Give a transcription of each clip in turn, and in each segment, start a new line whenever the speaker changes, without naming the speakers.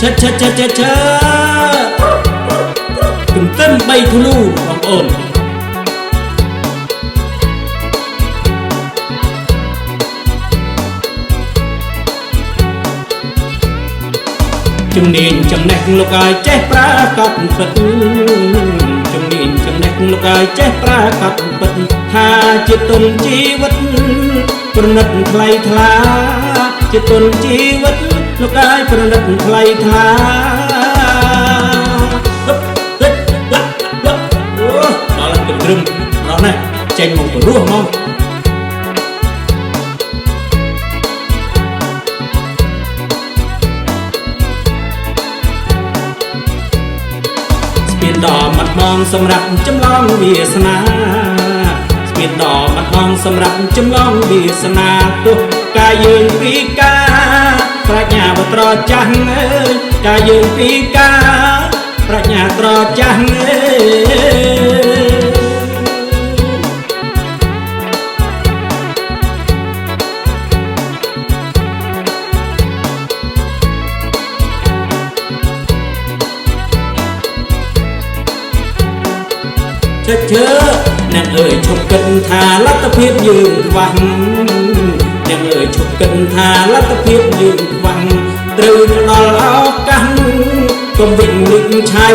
ឆាទំទឹម3ធ្នូបងប្អូនជំនាញចំណេះលោកឲ្យចេះប្រើកត់ពិតជំនាញចំណេះលោកឲ្យចេះប្រើកត់ពិតថាជាទុនជីវិតប្រណិតថ្លៃថ្លាជាទុនជីវិតលោកឲ្យប្រណិតថ្លៃថ្លាដល់ទៅត្រឹមអស់ណាចេញមកព្រោះមកស្ពានដ៏មាត់បងសម្រាប់ចម្លងវាសនាស្ពានដ៏មាត់បងសម្រាប់ចម្លងវាសនាទោះកាយយើងពីការប្រាជ្ញាវត្រចាស់អើយកាយយើងពីការប្រាជ្ញាត្រចាស់អើយឈើអ្នកអើយឈប់គិតថាលទ្ធភាពយើងខ្វះអ្នកអើយឈប់គិតថាលទ្ធភាពយើងខ្វះត្រូវដល់ឱកាសកុំវិញនិចឆៃ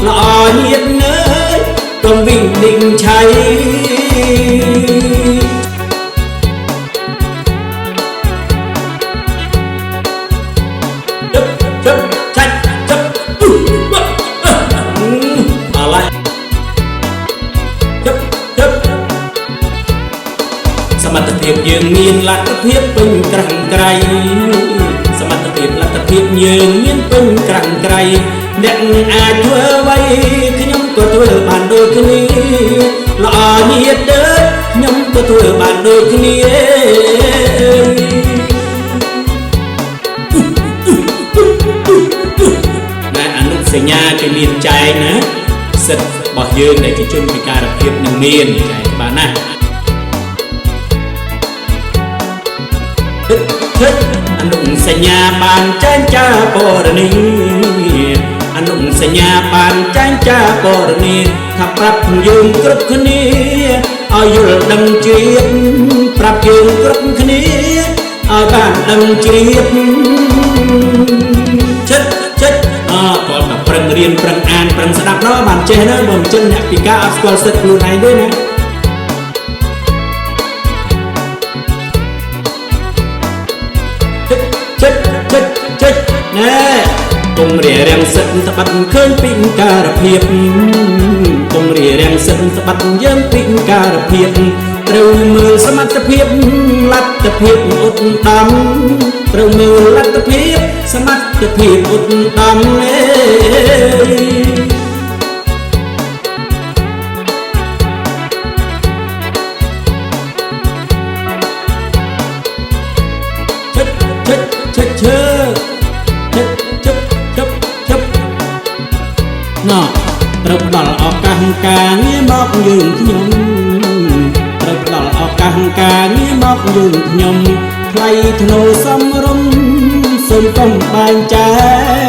ល្អញាតអើយកុំវិញនិចឆៃសមត្ថភាពយើងមានលទ្ធភាពពេញក្រាំងក្រៃសមត្ថភាពលទ្ធភាពយើងមានពេញក្រាំងក្រៃអ្នកអាចធ្វើអ្វីខ្ញុំក៏ធ្វើបានដូចគ្នាល្អញាតអើយខ្ញុំក៏ធ្វើបានដូចគ្នាណែអនុសញ្ញាគេមានចែងណាសិទ្ធិរបស់យើងដែលជាជនពិការភាពនឹងមានចែងបានណាអនុសញ្ញាបានចែងចាបរនីអនុសញ្ញាបានចែងចាបរនីថាប្រាប់យើងគ្រប់គ្នាឲ្យយល់ដឹងជ្រាបប្រាប់យើងគ្រប់គ្នាឲ្យបានដឹងជ្រាបចិត្តតើតែប្រឹងរៀនប្រឹងអានប្រឹងស្ដាប់ដល់បានចេះណាបើមិនចឹងអ្នកពិការអត់ស្គាល់សិទ្ធិខ្លួនឯងទេណាណែកុំរារាំងសិទ្ធិត្បិតឃើញពីការភាពកុំរារាំងសិទ្ធិត្បិតយើងពីការភាពត្រូវមើលសមត្ថភាពលទ្ធភាពឧត្តមត្រូវមើលលទ្ធភាពសមត្ថភាពឧត្តមឈើត្រូវផ្ដល់ឱកាសការងារមកយើងខ្ញុំត្រូវផ្ដល់ឱកាសការងារមកយើងខ្ញុំថ្លៃធ្នូសំរុំសូមកុំបែងចែ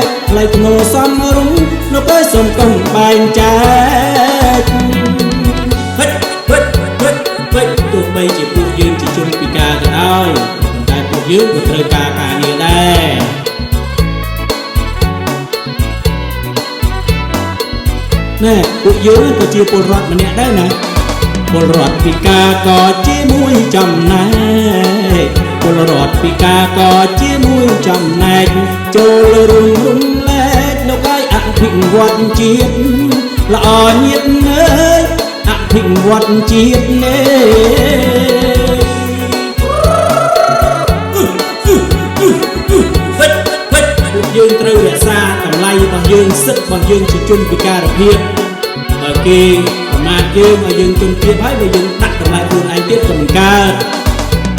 កថ្លៃធ្នូសំរុំលោកអើយសូមកុំបែងចែកទោះបីជាពួកយើងជាជនពិការក៏ដោយប៉ុន្តែពួកយើងក៏ត្រូវការងារដែរណែពួកយើងក៏ជាពលរដ្ឋម្នាក់ដែរណាពលរដ្ឋពិការក៏ជាមួយចំណែកពលរដ្ឋពិការក៏ជាមួយចំណែកចូលរួមរំលែកលោកឲ្យអភិវឌ្ឍជាតិល្អញាតអើយអភិវឌ្ឍជាតិពួកយើងត្រូវរក្សាតម្លៃរបស់យើងសិទ្ធិរបស់យើងជាជនពិការភាពបើគេប្រមាថយើងឲ្យយើងជន់ទៀតហើយបើយើងដាក់តម្លៃខ្លួនឯងទៀតក៏មិនកើត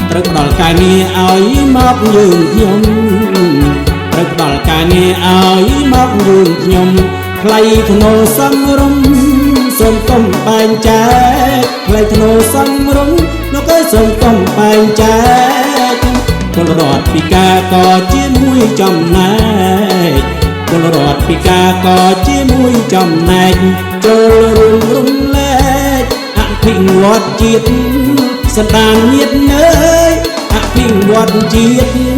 ត្រូវផ្ដល់ការងារឲ្យមកយើងខ្ញុំត្រូវផ្ដល់ការងារឲ្យមកយើងខ្ញុំថ្លៃធ្នូសំរុំសូមកុំបែងចែកថ្លៃធ្នូសំរុំលោកអើយសូមកុំបែងចែកពលរដ្ឋពិការក៏ជាមួយចំណែក រដ្ឋពិការក៏ជាមួយចំណែកចូលរួមរំលែកអភិវឌ្ឍជាតិសន្តានញាតិនើយអភិវឌ្ឍជាតិ